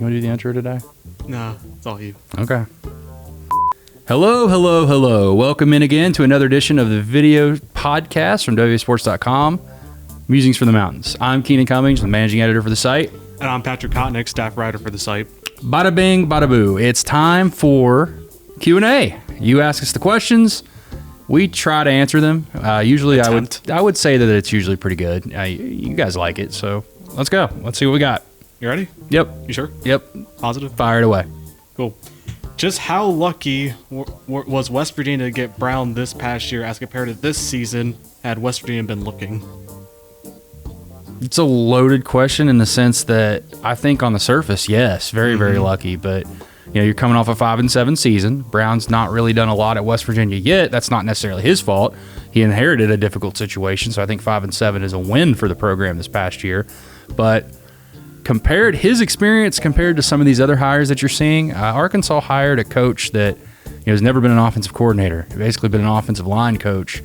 You want to do the intro today? Nah, it's all you. Okay. Hello. Welcome in again to another edition of the video podcast from WVSports.com, Musings for the Mountains. I'm Keenan Cummings, the managing editor for the site. And I'm Patrick Kotnik, staff writer for the site. Bada bing, bada boo. It's time for Q&A. You ask us the questions. We try to answer them. Usually I would say that it's usually pretty good. You guys like it, so let's go. Let's see what we got. You ready? Yep. You sure? Yep. Positive? Fire it away. Cool. Just how lucky was West Virginia to get Brown this past year as compared to this season had West Virginia been looking? It's a loaded question in the sense that I think on the surface, yes, very, very lucky. But, you know, you're coming off a 5-7 season. Brown's not really done a lot at West Virginia yet. That's not necessarily his fault. He inherited a difficult situation, so I think 5-7 is a win for the program this past year. But compared his experience compared to some of these other hires that you're seeing, Arkansas hired a coach that has never been an offensive coordinator. Basically been an offensive line coach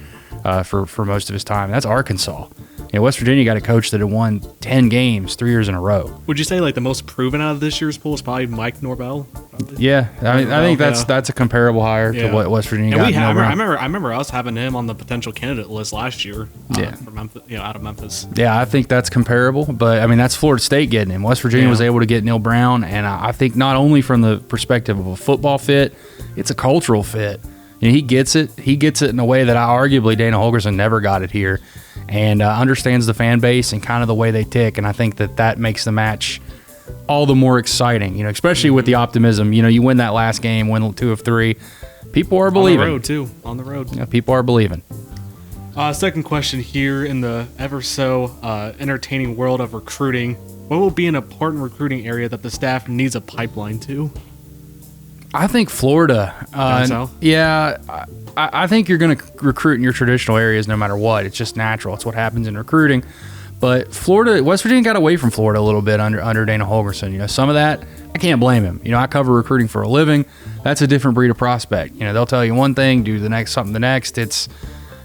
for most of his time. That's Arkansas. West Virginia got a coach that had won 10 games 3 years in a row. Would you say like the most proven out of this year's pool is probably Mike Norvell? Probably? Yeah, I think that's a comparable hire to what West Virginia got. I remember us having him on the potential candidate list last year. For Memphis, out of Memphis. Yeah, I think that's comparable, but I mean that's Florida State getting him. West Virginia was able to get Neal Brown, and I think not only from the perspective of a football fit, it's a cultural fit. He gets it. He gets it in a way that arguably Dana Holgorsen never got it here, and understands the fan base and kind of the way they tick. And I think that makes the match all the more exciting. Especially with the optimism. You win that last game, win 2 of 3. People are believing. On the road too. On the road. Yeah, people are believing. Second question here in the ever so entertaining world of recruiting: what will be an important recruiting area that the staff needs a pipeline to? I think Florida. So? Yeah, I think you're going to recruit in your traditional areas no matter what. It's just natural. It's what happens in recruiting. But Florida, West Virginia got away from Florida a little bit under Dana Holgorsen. Some of that, I can't blame him. I cover recruiting for a living. That's a different breed of prospect. They'll tell you one thing, do something the next. It's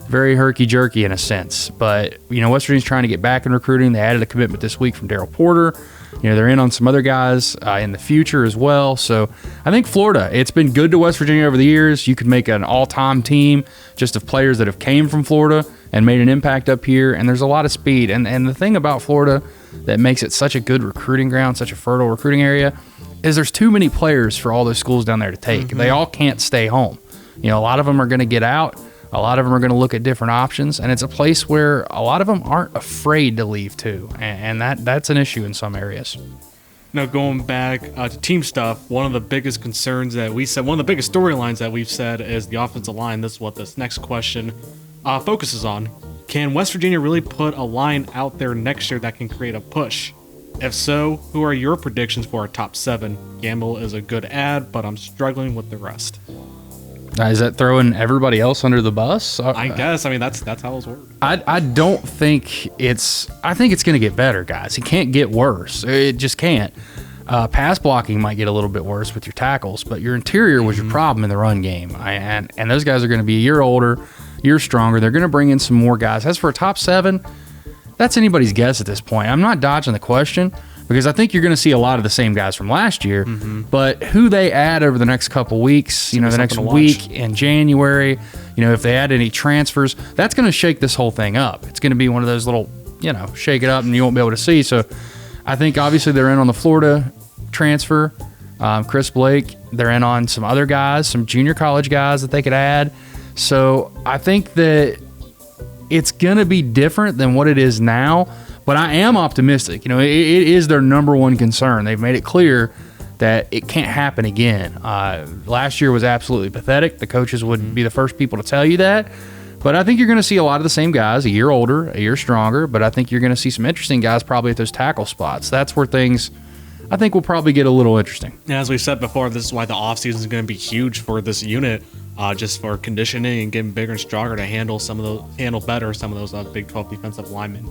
very herky-jerky in a sense. But, West Virginia's trying to get back in recruiting. They added a commitment this week from Daryl Porter. They're in on some other guys in the future as well. So I think Florida, it's been good to West Virginia over the years. You could make an all-time team just of players that have came from Florida and made an impact up here. And there's a lot of speed. And the thing about Florida that makes it such a good recruiting ground, such a fertile recruiting area, is there's too many players for all those schools down there to take. They all can't stay home. A lot of them are going to get out. A lot of them are going to look at different options, and it's a place where a lot of them aren't afraid to leave too, and that's an issue in some areas. Now, going back to team stuff, one of the biggest concerns that we said, one of the biggest storylines that we've said is the offensive line. This is what this next question focuses on. Can West Virginia really put a line out there next year that can create a push? If so, who are your predictions for our top 7? Gamble is a good ad, but I'm struggling with the rest. Is that throwing everybody else under the bus? I guess. I mean, that's how it's worked. I don't think it's. I think it's going to get better, guys. It can't get worse. It just can't. Pass blocking might get a little bit worse with your tackles, but your interior was your problem in the run game. And those guys are going to be a year older, year stronger. They're going to bring in some more guys. As for a top 7, that's anybody's guess at this point. I'm not dodging the question, because I think you're going to see a lot of the same guys from last year, but who they add over the next couple weeks, the next week in January, if they add any transfers, that's going to shake this whole thing up. It's going to be one of those little, shake it up and you won't be able to see. So I think obviously they're in on the Florida transfer, Chris Blake. They're in on some other guys, some junior college guys that they could add. So I think that it's going to be different than what it is now. But I am optimistic. It is their number one concern. They've made it clear that it can't happen again. Last year was absolutely pathetic. The coaches would be the first people to tell you that. But I think you're going to see a lot of the same guys, a year older, a year stronger. But I think you're going to see some interesting guys probably at those tackle spots. That's where things, I think, will probably get a little interesting. And as we said before, this is why the offseason is going to be huge for this unit, just for conditioning and getting bigger and stronger to handle better some of those Big 12 defensive linemen.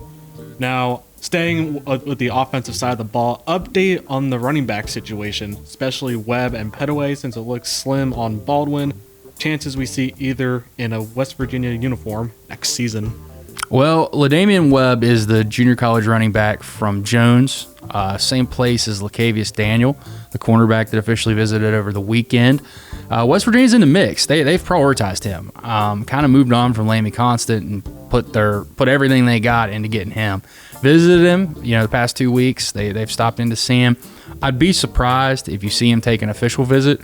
Now, staying with the offensive side of the ball, update on the running back situation, especially Webb and Petaway, since it looks slim on Baldwin. Chances we see either in a West Virginia uniform next season. Well, LaDamian Webb is the junior college running back from Jones, same place as Lacavius Daniel, the cornerback that officially visited over the weekend. West Virginia's in the mix. They've prioritized him. Kind of moved on from Lamy Constant and put everything they got into getting him. Visited him, the past 2 weeks. They've stopped in to see him. I'd be surprised if you see him take an official visit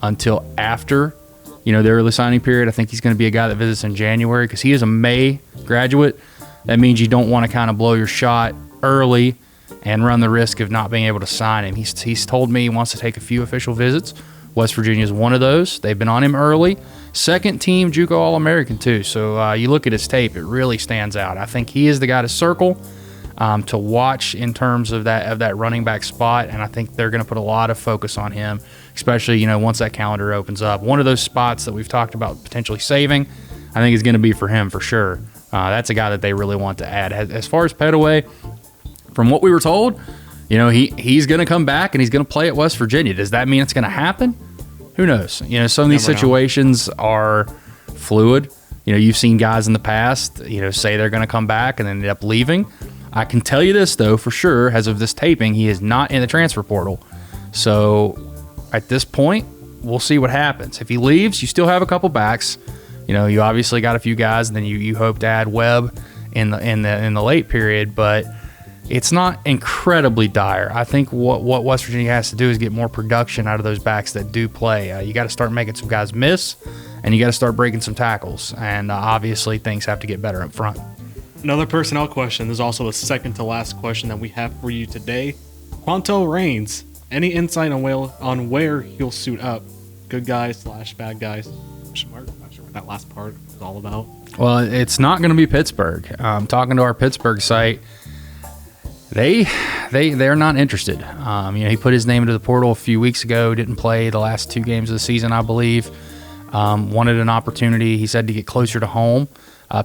until after the early signing period. I think he's going to be a guy that visits in January because he is a May graduate. That means you don't want to kind of blow your shot early and run the risk of not being able to sign him. He's told me he wants to take a few official visits. West Virginia is one of those. They've been on him early. Second team JUCO All-American too. So you look at his tape, it really stands out. I think he is the guy to circle, to watch in terms of that running back spot, and I think they're going to put a lot of focus on him, especially once that calendar opens up. One of those spots that we've talked about potentially saving, I think is going to be for him for sure. That's a guy that they really want to add. As far as Pettaway, from what we were told, he's going to come back and he's going to play at West Virginia. Does that mean it's going to happen? Who knows? Some of these situations are fluid. You've seen guys in the past, say they're going to come back and then end up leaving. I can tell you this, though, for sure, as of this taping, he is not in the transfer portal. So at this point, we'll see what happens. If he leaves, you still have a couple backs. You obviously got a few guys, and then you hope to add Webb in the late period, but it's not incredibly dire. I think what West Virginia has to do is get more production out of those backs that do play. You got to start making some guys miss, and you got to start breaking some tackles, and obviously things have to get better up front. Another personnel question. This is also the second to last question that we have for you today. Quanto Reigns, any insight on where he'll suit up? Good guys / bad guys? Not sure what that last part is all about. Well, it's not going to be Pittsburgh. Talking to our Pittsburgh site, they're not interested. He put his name into the portal a few weeks ago. Didn't play the last 2 games of the season, I believe. Wanted an opportunity, he said, to get closer to home.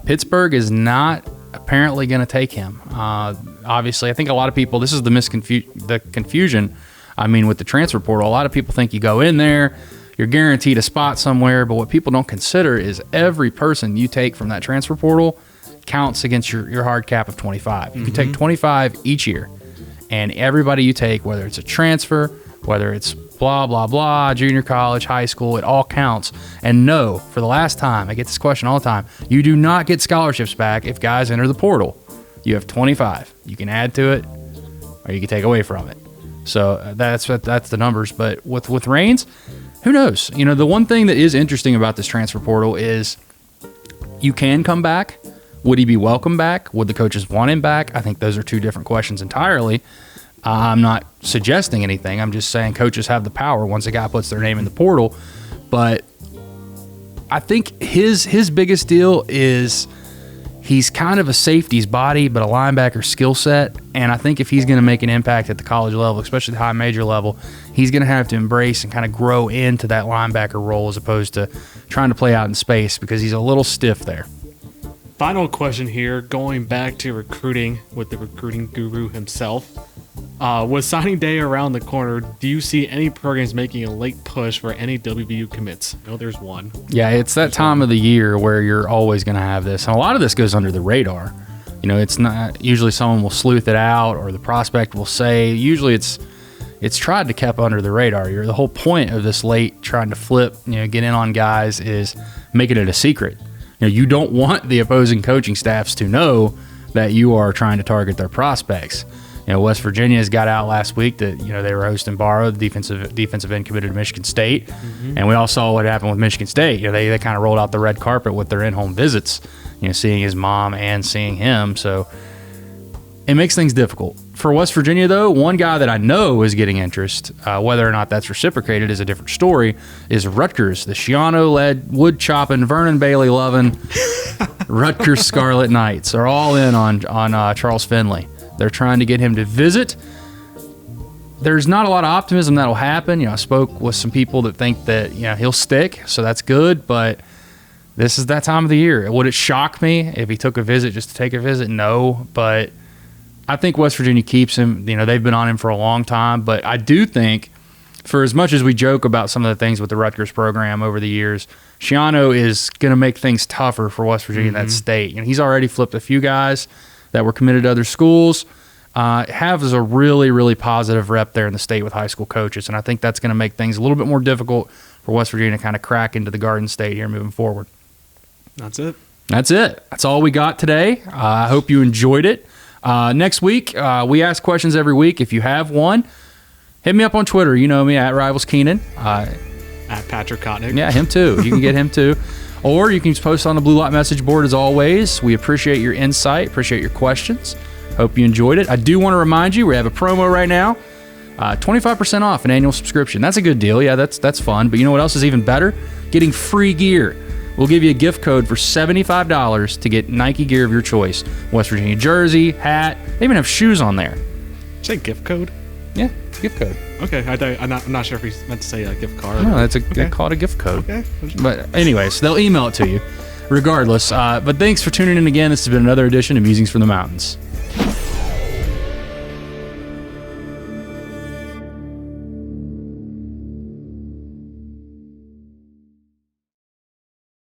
Pittsburgh is not apparently going to take him. Obviously, I think a lot of people, this is the confusion, with the transfer portal. A lot of people think you go in there, you're guaranteed a spot somewhere, but what people don't consider is every person you take from that transfer portal counts against your hard cap of 25. You can take 25 each year, and everybody you take, whether it's a transfer, whether it's blah, blah, blah, junior college, high school, it all counts. And no, for the last time, I get this question all the time, you do not get scholarships back if guys enter the portal. You have 25. You can add to it, or you can take away from it. So that's the numbers. But with Reigns, who knows? The one thing that is interesting about this transfer portal is you can come back. Would he be welcome back? Would the coaches want him back? I think those are 2 different questions entirely. I'm not suggesting anything. I'm just saying coaches have the power once a guy puts their name in the portal. But I think his biggest deal is he's kind of a safety's body, but a linebacker skill set. And I think if he's going to make an impact at the college level, especially the high major level, he's going to have to embrace and kind of grow into that linebacker role as opposed to trying to play out in space because he's a little stiff there. Final question here, going back to recruiting with the recruiting guru himself. With signing day around the corner, do you see any programs making a late push for any WVU commits? I know there's one. Yeah, it's that time of the year where you're always going to have this. And a lot of this goes under the radar. It's not usually someone will sleuth it out or the prospect will say. Usually it's tried to keep under the radar. The whole point of this late trying to flip, get in on guys is making it a secret. You don't want the opposing coaching staffs to know that you are trying to target their prospects. West Virginia's got out last week that they were hosting Barrow, the defensive end committed to Michigan State, and we all saw what happened with Michigan State. They kind of rolled out the red carpet with their in-home visits, seeing his mom and seeing him. So it makes things difficult. For West Virginia, though, one guy that I know is getting interest, whether or not that's reciprocated is a different story, is Rutgers, the Shiano-led, wood-chopping, Vernon Bailey-loving Rutgers Scarlet Knights are all in on Charles Finley. They're trying to get him to visit. There's not a lot of optimism that'll happen. I spoke with some people that think that he'll stick, so that's good, but this is that time of the year. Would it shock me if he took a visit just to take a visit? No, but I think West Virginia keeps him. They've been on him for a long time, but I do think for as much as we joke about some of the things with the Rutgers program over the years, Schiano is going to make things tougher for West Virginia in that state. And he's already flipped a few guys that were committed to other schools. Has a really, really positive rep there in the state with high school coaches. And I think that's going to make things a little bit more difficult for West Virginia to kind of crack into the Garden State here moving forward. That's it. That's all we got today. I hope you enjoyed it. Next week, we ask questions every week. If you have one, hit me up on Twitter. You know me, at Rivals Keenan. At Patrick Kotnik. Yeah, him too. You can get him too. Or you can post on the Blue Light message board as always. We appreciate your insight, appreciate your questions. Hope you enjoyed it. I do want to remind you, we have a promo right now. 25% off an annual subscription. That's a good deal. Yeah, that's fun. But you know what else is even better? Getting free gear. We'll give you a gift code for $75 to get Nike gear of your choice. West Virginia jersey, hat. They even have shoes on there. Say gift code? Yeah, gift code. Okay, I'm not sure if he meant to say a gift card. No, they call it a gift code. Okay. But anyways, they'll email it to you regardless. But thanks for tuning in again. This has been another edition of Musings from the Mountains.